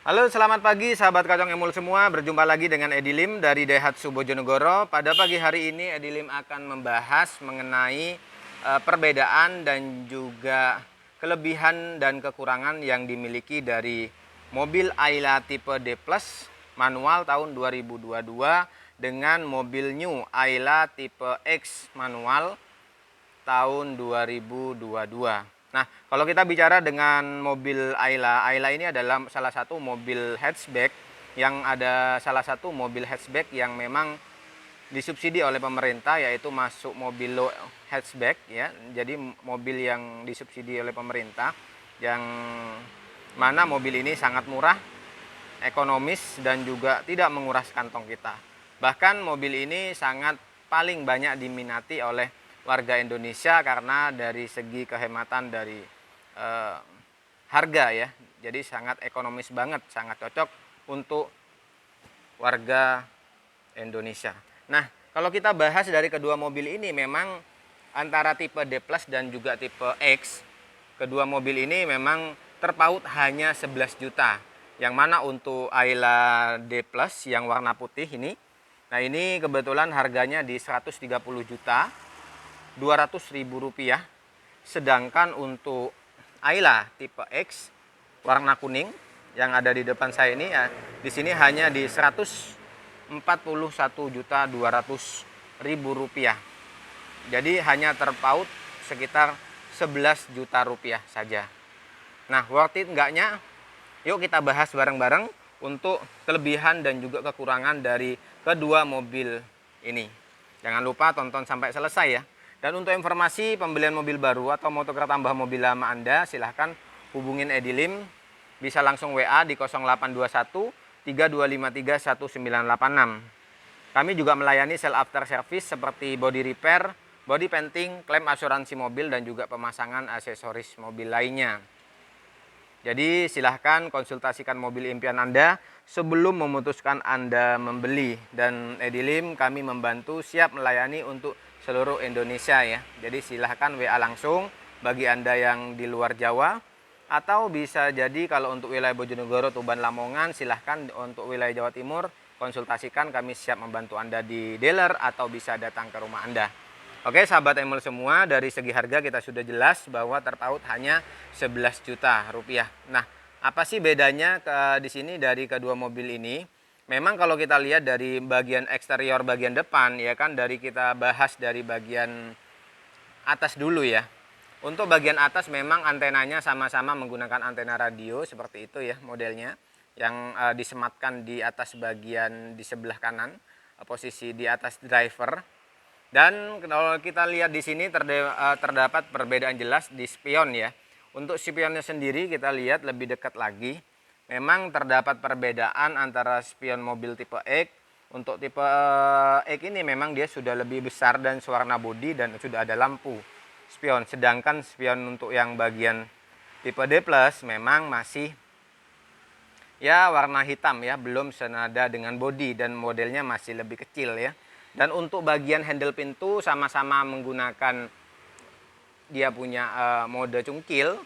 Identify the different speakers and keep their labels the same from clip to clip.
Speaker 1: Halo, selamat pagi sahabat Kacang Emul semua. Berjumpa lagi dengan Edilim dari Daihatsu Bojonegoro. Pada pagi hari ini Edilim akan membahas mengenai perbedaan dan juga kelebihan dan kekurangan yang dimiliki dari mobil Ayla tipe D Plus manual tahun 2022 dengan mobil New Ayla tipe X manual tahun 2022. Nah, kalau kita bicara dengan mobil Ayla ini adalah salah satu mobil hatchback salah satu mobil hatchback yang memang disubsidi oleh pemerintah, yaitu masuk mobil low hatchback ya. Jadi mobil yang disubsidi oleh pemerintah yang mana mobil ini sangat murah, ekonomis dan juga tidak menguras kantong kita. Bahkan mobil ini sangat paling banyak diminati oleh warga Indonesia karena dari segi kehematan dari harga ya. Jadi sangat ekonomis banget, sangat cocok untuk warga Indonesia. Nah, kalau kita bahas dari kedua mobil ini, memang antara tipe D Plus dan juga tipe X, kedua mobil ini memang terpaut hanya 11 juta. Yang mana untuk Ayla D Plus yang warna putih ini, nah ini kebetulan harganya di 130 juta 200.000 rupiah. Sedangkan untuk Ayla tipe X warna kuning yang ada di depan saya ini ya, di sini hanya di 141 juta 200.000 rupiah. Jadi hanya terpaut sekitar 11 juta rupiah saja. Nah, worth it enggaknya? Yuk kita bahas bareng-bareng untuk kelebihan dan juga kekurangan dari kedua mobil ini. Jangan lupa tonton sampai selesai ya. Dan untuk informasi pembelian mobil baru atau mau tukar tambah mobil lama Anda, silahkan hubungin Edilim. Bisa langsung WA di 0821 3253 1986. Kami juga melayani sell after service seperti body repair, body painting, klaim asuransi mobil, dan juga pemasangan aksesoris mobil lainnya. Jadi silahkan konsultasikan mobil impian Anda sebelum memutuskan Anda membeli. Dan Edilim kami membantu siap melayani untuk seluruh Indonesia ya. Jadi silahkan WA langsung bagi Anda yang di luar Jawa. Atau bisa jadi kalau untuk wilayah Bojonegoro, Tuban, Lamongan, silahkan untuk wilayah Jawa Timur konsultasikan, kami siap membantu Anda di dealer atau bisa datang ke rumah Anda. Oke sahabat Emul semua, dari segi harga kita sudah jelas bahwa terpaut hanya 11 juta rupiah. Nah, apa sih bedanya di sini dari kedua mobil ini? Memang kalau kita lihat dari bagian eksterior bagian depan ya kan, dari kita bahas dari bagian atas dulu ya. Untuk bagian atas memang antenanya sama-sama menggunakan antena radio seperti itu ya modelnya, yang disematkan di atas bagian di sebelah kanan, posisi di atas driver. Dan kalau kita lihat di sini terdapat perbedaan jelas di spion ya. Untuk spionnya sendiri kita lihat lebih dekat lagi. Memang terdapat perbedaan antara spion mobil tipe X. Untuk tipe X ini memang dia sudah lebih besar dan warna bodi dan sudah ada lampu spion. Sedangkan spion untuk yang bagian tipe D Plus memang masih ya warna hitam ya, belum senada dengan bodi dan modelnya masih lebih kecil ya. Dan untuk bagian handle pintu sama-sama menggunakan dia punya mode cungkil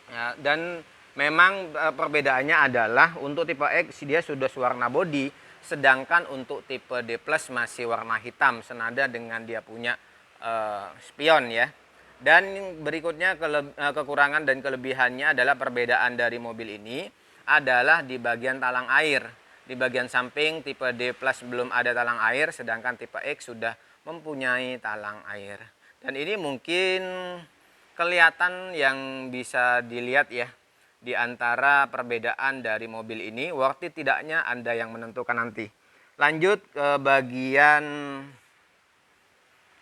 Speaker 1: ya, dan memang perbedaannya adalah untuk tipe X dia sudah warna bodi, sedangkan untuk tipe D Plus masih warna hitam senada dengan dia punya spion ya. Dan berikutnya kekurangan dan kelebihannya adalah perbedaan dari mobil ini adalah di bagian talang air. Di bagian samping tipe D Plus belum ada talang air, sedangkan tipe X sudah mempunyai talang air. Dan ini mungkin kelihatan yang bisa dilihat ya di antara perbedaan dari mobil ini. Worth it tidaknya Anda yang menentukan nanti. Lanjut ke bagian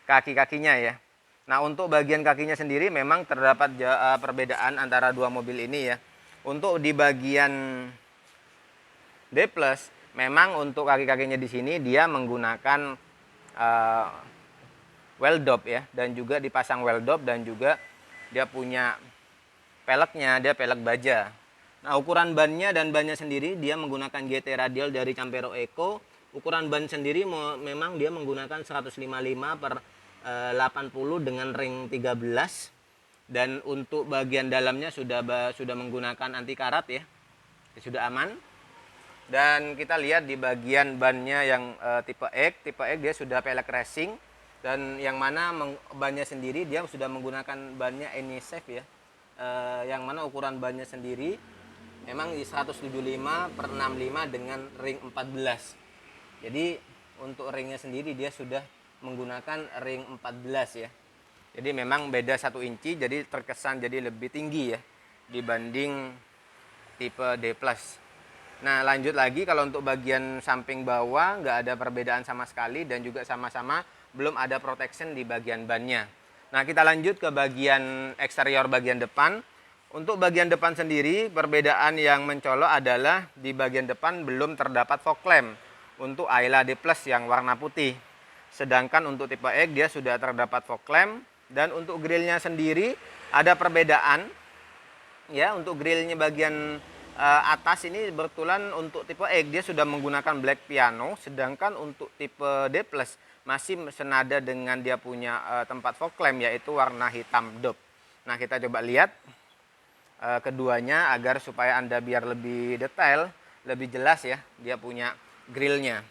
Speaker 1: kaki-kakinya ya. Nah, untuk bagian kakinya sendiri memang terdapat perbedaan antara dua mobil ini ya. Untuk di bagian D Plus memang untuk kaki-kakinya di sini dia menggunakan well dop ya, dan juga dipasang well dop, dan juga dia punya peleknya, dia pelek baja. Nah, ukuran bannya dan bannya sendiri dia menggunakan GT radial dari Campero Eco. Ukuran ban sendiri memang dia menggunakan 155/80 dengan ring 13. Dan untuk bagian dalamnya sudah menggunakan anti karat ya. sudah aman. Dan kita lihat di bagian bannya yang tipe X dia sudah pelek racing, dan yang mana bannya sendiri dia sudah menggunakan bannya Anysafe ya, yang mana ukuran bannya sendiri memang di 175/65 dengan ring 14. Jadi untuk ringnya sendiri dia sudah menggunakan ring 14 ya. Jadi memang beda 1 inci, jadi terkesan jadi lebih tinggi ya dibanding tipe D+. Nah lanjut lagi, kalau untuk bagian samping bawah nggak ada perbedaan sama sekali, dan juga sama-sama belum ada protection di bagian bannya. Nah kita lanjut ke bagian eksterior bagian depan. Untuk bagian depan sendiri perbedaan yang mencolok adalah di bagian depan belum terdapat fog lamp untuk Ayla D+ yang warna putih. Sedangkan untuk tipe X dia sudah terdapat fog lamp, dan untuk grillnya sendiri ada perbedaan ya. Untuk grillnya bagian atas ini kebetulan untuk tipe X dia sudah menggunakan black piano, sedangkan untuk tipe D+ masih senada dengan dia punya tempat fog lamp yaitu warna hitam dope. Nah kita coba lihat keduanya agar supaya Anda biar lebih detail, lebih jelas ya dia punya grillnya.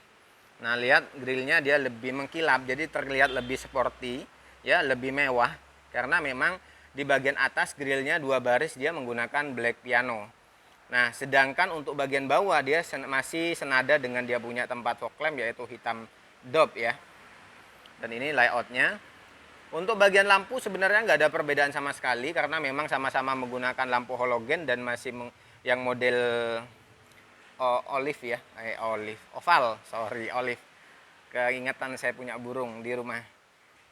Speaker 1: Nah lihat grillnya dia lebih mengkilap, jadi terlihat lebih sporty ya, lebih mewah, karena memang di bagian atas grillnya 2 baris dia menggunakan black piano. Nah sedangkan untuk bagian bawah dia masih senada dengan dia punya tempat fog lamp yaitu hitam dope ya. Dan ini layoutnya. Untuk bagian lampu sebenarnya nggak ada perbedaan sama sekali, karena memang sama-sama menggunakan lampu halogen dan masih yang model olive ya, olive. Keingetan saya punya burung di rumah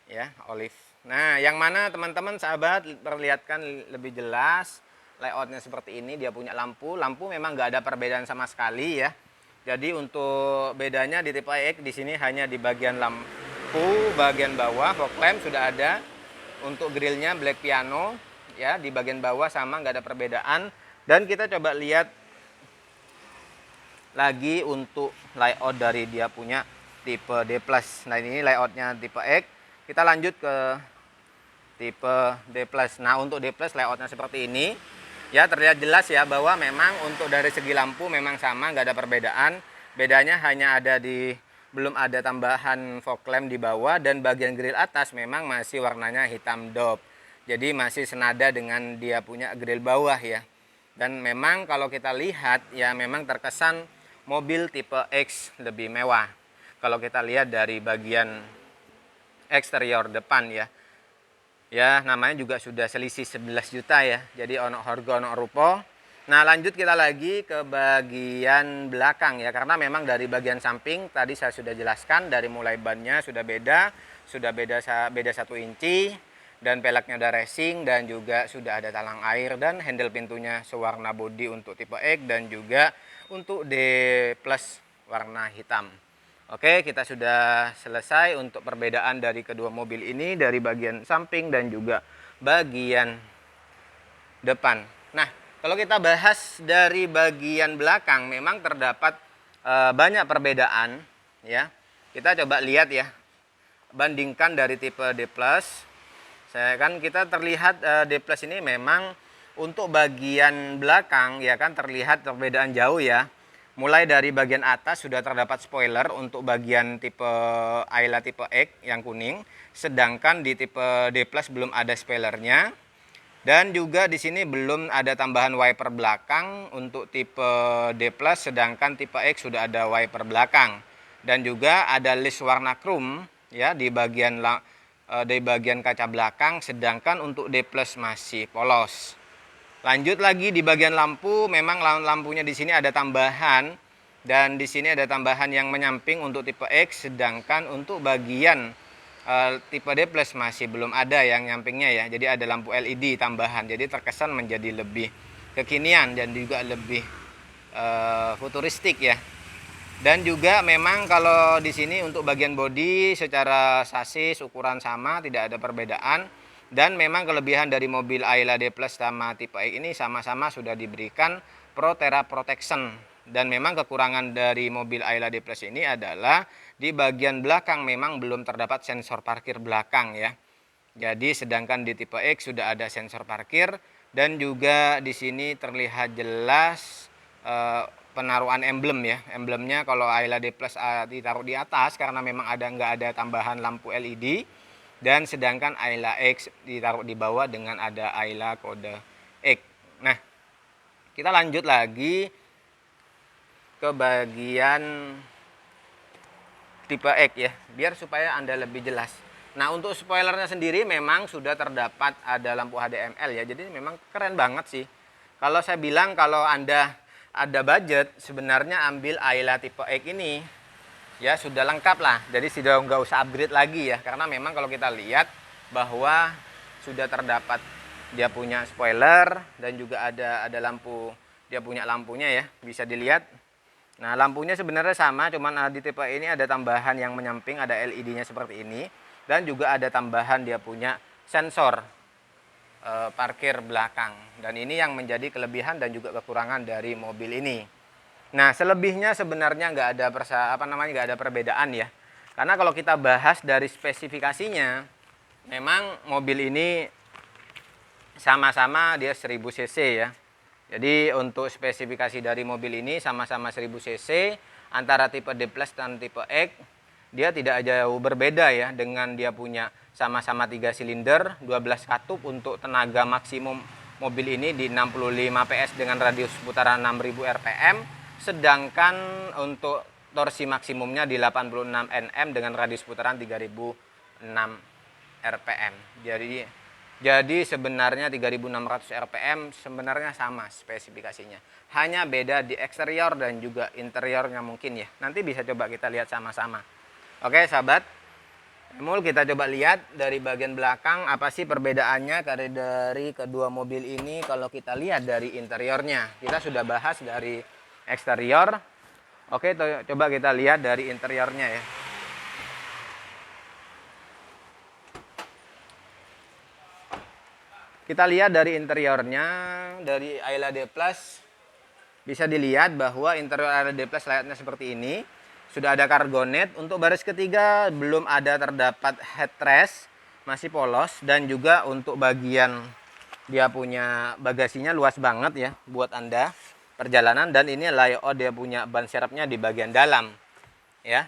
Speaker 1: ya, olive. Nah yang mana teman-teman sahabat perlihatkan lebih jelas layoutnya seperti ini. Dia punya lampu memang nggak ada perbedaan sama sekali ya. Jadi untuk bedanya di tipe X di sini hanya di bagian lampu bagian bawah fog lamp sudah ada. Untuk grillnya black piano ya, di bagian bawah sama, nggak ada perbedaan. Dan kita coba lihat lagi untuk layout dari dia punya tipe D+. Nah ini layoutnya tipe X. Kita lanjut ke tipe D+. Nah untuk D+ layoutnya seperti ini ya, terlihat jelas ya bahwa memang untuk dari segi lampu memang sama, nggak ada perbedaan. Bedanya hanya ada di belum ada tambahan fog lamp di bawah, dan bagian grill atas memang masih warnanya hitam dope. Jadi masih senada dengan dia punya grill bawah ya. Dan memang kalau kita lihat ya memang terkesan mobil tipe X lebih mewah. Kalau kita lihat dari bagian eksterior depan ya. Ya namanya juga sudah selisih 11 juta ya. Jadi ono harga ono rupo. Nah lanjut kita lagi ke bagian belakang ya, karena memang dari bagian samping tadi saya sudah jelaskan, dari mulai bannya sudah beda 1 inci, dan peleknya udah racing, dan juga sudah ada talang air, dan handle pintunya sewarna body untuk tipe X, dan juga untuk D+ warna hitam. Oke, kita sudah selesai untuk perbedaan dari kedua mobil ini, dari bagian samping dan juga bagian depan. Nah kalau kita bahas dari bagian belakang memang terdapat banyak perbedaan ya. Kita coba lihat ya, bandingkan dari tipe D+. Kita terlihat D+ ini memang untuk bagian belakang ya kan terlihat perbedaan jauh ya. Mulai dari bagian atas sudah terdapat spoiler untuk bagian tipe Ayla tipe X yang kuning, sedangkan di tipe D+ belum ada spoilernya. Dan juga di sini belum ada tambahan wiper belakang untuk tipe D+, sedangkan tipe X sudah ada wiper belakang. Dan juga ada list warna chrome ya di bagian kaca belakang, sedangkan untuk D+ masih polos. Lanjut lagi di bagian lampu, memang lampunya di sini ada tambahan, dan di sini ada tambahan yang menyamping untuk tipe X, sedangkan untuk bagian tipe D+ masih belum ada yang nyampingnya ya. Jadi ada lampu LED tambahan. Jadi terkesan menjadi lebih kekinian dan juga lebih futuristik ya. Dan juga memang kalau di sini untuk bagian bodi secara sasis ukuran sama, tidak ada perbedaan. Dan memang kelebihan dari mobil Ayla D+ sama tipe X ini sama-sama sudah diberikan Proterra Protection. Dan memang kekurangan dari mobil Ayla D+ ini adalah di bagian belakang memang belum terdapat sensor parkir belakang ya. Jadi sedangkan di tipe X sudah ada sensor parkir, dan juga di sini terlihat jelas penaruhan emblem ya. Emblemnya kalau Ayla D Plus ditaruh di atas karena memang nggak ada tambahan lampu LED, dan sedangkan Ayla X ditaruh di bawah dengan ada Ayla kode X. Nah, kita lanjut lagi ke bagian tipe X ya, biar supaya Anda lebih jelas. Nah, untuk spoilernya sendiri memang sudah terdapat ada lampu HDML ya, jadi memang keren banget sih. Kalau saya bilang kalau Anda ada budget, sebenarnya ambil Ayla tipe X ini ya sudah lengkap lah. Jadi sudah nggak usah upgrade lagi ya, karena memang kalau kita lihat bahwa sudah terdapat dia punya spoiler dan juga ada lampu, dia punya lampunya ya, bisa dilihat. Nah, lampunya sebenarnya sama, cuman di tipe ini ada tambahan yang menyamping, ada LED-nya seperti ini, dan juga ada tambahan dia punya sensor parkir belakang. Dan ini yang menjadi kelebihan dan juga kekurangan dari mobil ini. Nah, selebihnya sebenarnya nggak ada perbedaan ya. Karena kalau kita bahas dari spesifikasinya, memang mobil ini sama-sama dia 1000 cc ya. Jadi untuk spesifikasi dari mobil ini sama-sama 1000 cc, antara tipe D Plus dan tipe X dia tidak jauh berbeda ya, dengan dia punya sama-sama 3 silinder, 12 katup. Untuk tenaga maksimum mobil ini di 65 PS dengan radius putaran 6000 rpm, sedangkan untuk torsi maksimumnya di 86 Nm dengan radius putaran 3006 rpm. Jadi sebenarnya 3600 rpm sebenarnya sama spesifikasinya. Hanya beda di eksterior dan juga interiornya mungkin ya. Nanti bisa coba kita lihat sama-sama. Oke sahabat, Emul, kita coba lihat dari bagian belakang apa sih perbedaannya dari kedua mobil ini. Kalau kita lihat dari interiornya, kita sudah bahas dari eksterior. Oke, coba kita lihat dari interiornya ya. Kita lihat dari interiornya, dari Ayla D Plus bisa dilihat bahwa interior Ayla D Plus layaknya seperti ini. Sudah ada kargonet. Untuk baris ketiga belum ada terdapat headrest, masih polos. Dan juga untuk bagian dia punya bagasinya luas banget ya buat Anda perjalanan. Dan ini layout dia punya ban serepnya di bagian dalam ya.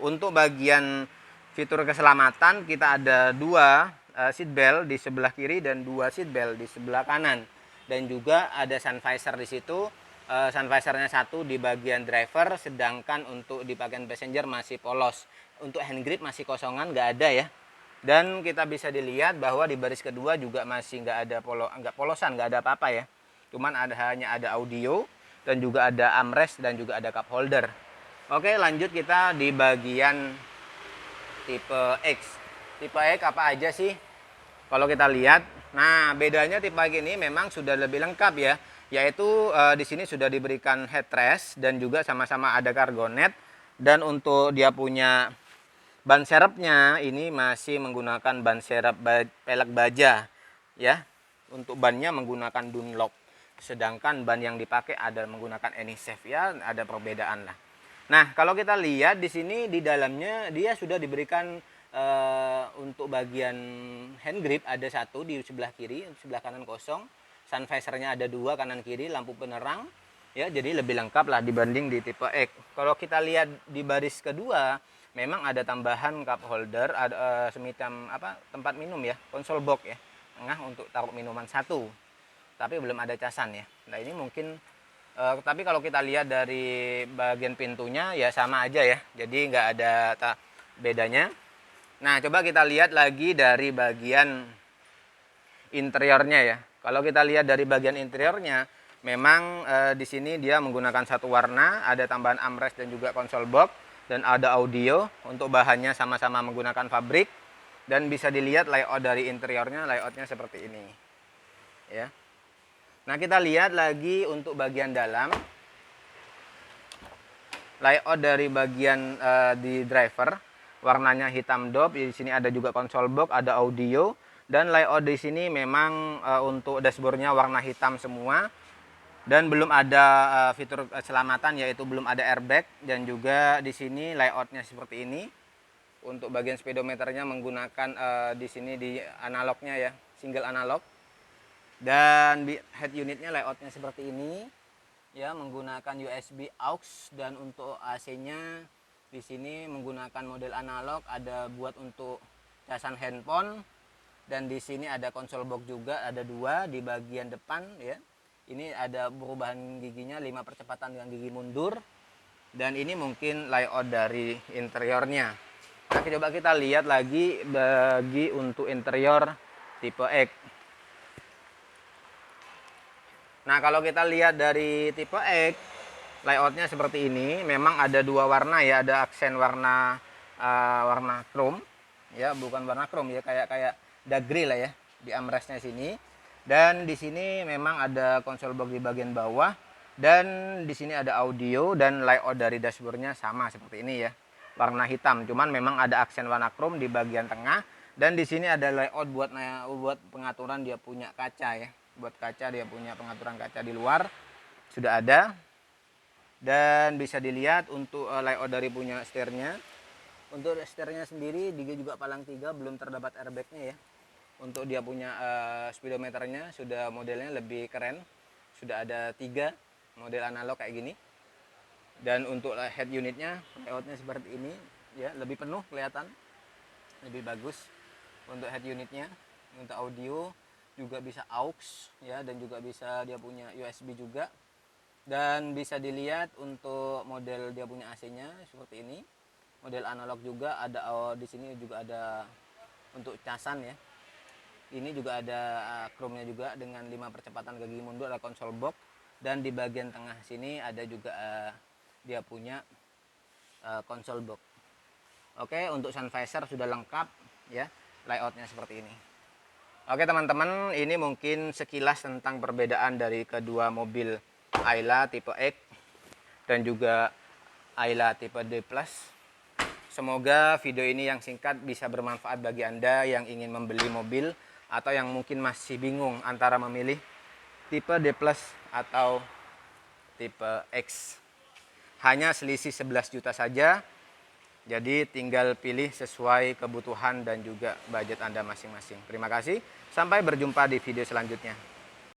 Speaker 1: Untuk bagian fitur keselamatan kita ada 2 seat belt di sebelah kiri dan 2 seat belt di sebelah kanan, dan juga ada sun visor di situ. Sun visornya 1 di bagian driver, sedangkan untuk di bagian passenger masih polos. Untuk hand grip masih kosongan, nggak ada ya. Dan kita bisa dilihat bahwa di baris kedua juga masih nggak ada polosan, nggak ada apa-apa ya. Cuman hanya ada audio dan juga ada armrest dan juga ada cup holder. Oke, lanjut kita di bagian tipe X. Tipe X apa aja sih? Kalau kita lihat, nah bedanya tipe X ini memang sudah lebih lengkap ya, yaitu di sini sudah diberikan headrest dan juga sama-sama ada kargonet. Dan untuk dia punya ban serepnya ini masih menggunakan ban serep pelek baja ya. Untuk bannya menggunakan Dunlop, sedangkan ban yang dipakai ada menggunakan Anysafe ya, ada perbedaan lah. Nah, kalau kita lihat di sini di dalamnya dia sudah diberikan untuk bagian hand grip ada 1 di sebelah kiri, sebelah kanan kosong. Sun visornya ada 2 kanan kiri, lampu penerang ya, jadi lebih lengkap lah dibanding di tipe X. Kalau kita lihat di baris kedua memang ada tambahan cup holder, ada semacam tempat minum ya, konsol box ya, tengah untuk taruh minuman 1, tapi belum ada casan ya. Nah ini mungkin tapi kalau kita lihat dari bagian pintunya ya sama aja ya, jadi nggak ada bedanya. Nah, coba kita lihat lagi dari bagian interiornya ya. Kalau kita lihat dari bagian interiornya, memang di sini dia menggunakan 1 warna, ada tambahan armrest dan juga konsol box, dan ada audio. Untuk bahannya sama-sama menggunakan fabrik, dan bisa dilihat layout dari interiornya, layoutnya seperti ini. Ya. Nah, kita lihat lagi untuk bagian dalam. Layout dari bagian di driver, warnanya hitam dop. Di sini ada juga konsol box, ada audio, dan layout di sini memang untuk dashboardnya warna hitam semua, dan belum ada fitur keselamatan, yaitu belum ada airbag. Dan juga di sini layoutnya seperti ini. Untuk bagian speedometernya menggunakan di sini di analognya ya, single analog. Dan head unitnya layoutnya seperti ini ya, menggunakan USB aux, dan untuk AC-nya di sini menggunakan model analog, ada buat untuk casan handphone, dan di sini ada konsol box juga, ada dua di bagian depan ya. Ini ada perubahan giginya, 5 percepatan dengan gigi mundur, dan ini mungkin layout dari interiornya. Nah, coba kita lihat lagi bagi untuk interior tipe X. Nah, kalau kita lihat dari tipe X, layoutnya seperti ini. Memang ada dua warna ya, ada aksen warna warna chrome ya, bukan warna chrome ya, kayak dark grey lah ya di armrestnya sini. Dan di sini memang ada konsol box di bagian bawah, dan di sini ada audio, dan layout dari dashboardnya sama seperti ini ya, warna hitam. Cuman memang ada aksen warna chrome di bagian tengah, dan di sini ada layout buat pengaturan dia punya kaca ya, buat kaca dia punya pengaturan kaca di luar sudah ada. Dan bisa dilihat untuk layout dari punya setirnya. Untuk setirnya sendiri dia juga palang 3, belum terdapat airbagnya ya. Untuk dia punya speedometernya sudah modelnya lebih keren, sudah ada 3 model analog kayak gini. Dan untuk head unitnya layoutnya seperti ini ya, lebih penuh kelihatan, lebih bagus untuk head unitnya. Untuk audio juga bisa aux ya, dan juga bisa dia punya USB juga. Dan bisa dilihat untuk model dia punya AC-nya seperti ini, model analog juga ada. Di sini juga ada untuk casan ya. Ini juga ada chrome-nya juga dengan 5 percepatan gigi mundur, ada konsol box, dan di bagian tengah sini ada juga dia punya konsol box. Oke, untuk sun visor sudah lengkap ya, layoutnya seperti ini. Oke teman-teman, ini mungkin sekilas tentang perbedaan dari kedua mobil Ayla tipe X dan juga Ayla tipe D+. Semoga video ini yang singkat bisa bermanfaat bagi Anda yang ingin membeli mobil, atau yang mungkin masih bingung antara memilih tipe D+ atau tipe X. Hanya selisih 11 juta saja, jadi tinggal pilih sesuai kebutuhan dan juga budget Anda masing-masing. Terima kasih, sampai berjumpa di video selanjutnya.